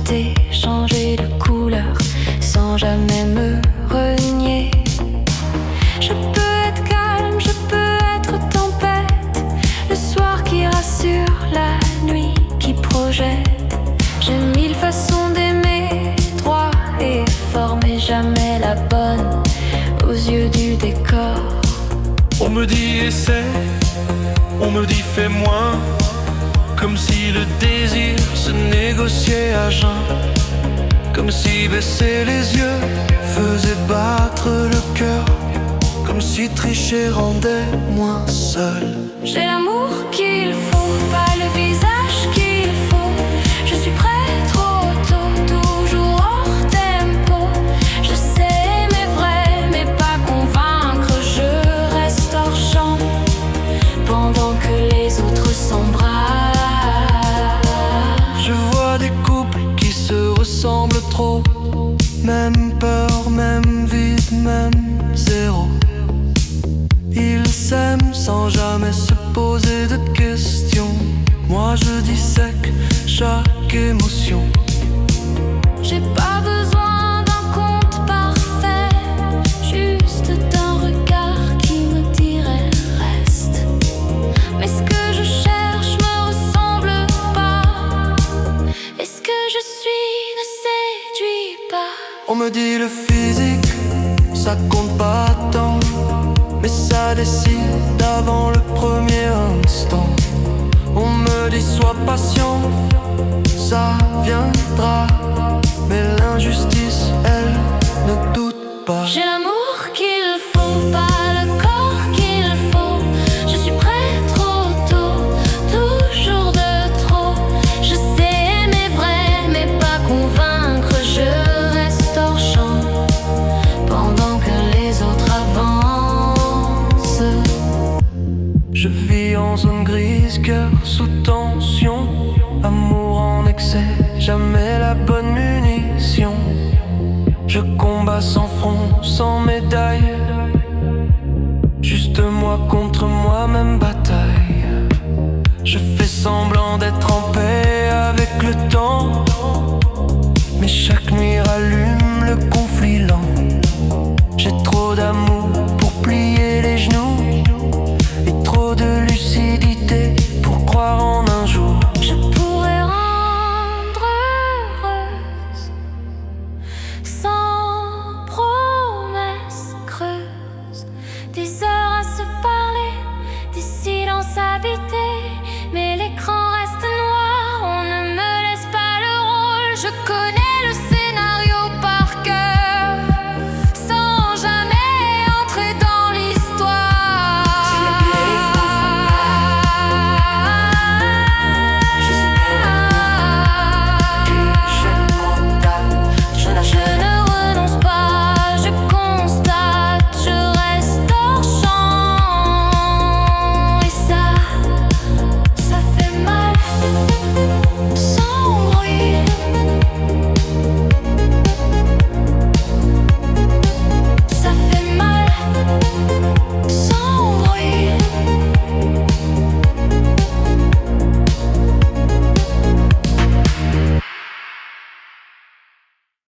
muter, changer de couleur, sans jamais me renier. Je peux être calme, je peux être tempête, le soir qui rassure, la nuit qui projette. J'ai mille façons d'aimer, droit et fort, mais jamais la bonne aux yeux du décor. On me dit essaie, on me dit fais moins, comme si le désir se négociait à jeun, comme si baisser les yeux faisait battre le cœur, comme si tricher rendait moins seul. J'ai l'amour qu'il faut, pas le visage qu'il faut. Je suis prêt trop tôt, toujours hors tempo. Je sais aimer vrai, mais pas convaincre. Je reste hors champ, pendant que les autres s'embrassent. Je vois des couples qui se ressemblent trop, même peur, même vide, même zéro. Ils s'aiment sans jamais se poser de questions. Moi je dissèque chaque émotion. J'ai pas besoin d'un conte parfait, juste d'un regard qui me dirait reste. Mais ce que je cherche me ressemble pas, et ce que je suis ne séduit pas. On me dit le physique, ça compte pas tant, mais ça décide avant le premier instant. On me dit sois patient, ça viendra, mais l'injustice, elle, ne doute pas. J'ai l'amour qu'il faut, pas le corps qu'il faut. Je suis prêt trop tôt, toujours de trop. Je sais aimer vrai, mais pas convaincre. Je reste hors champ, pendant que les autres avancent. Je vis en zone grise, cœur sous tension. Amour en excès, jamais la bonne munition. Je combats sans front, sans médaille, juste moi contre moi, même bataille. Je fais semblant d'être en paix avec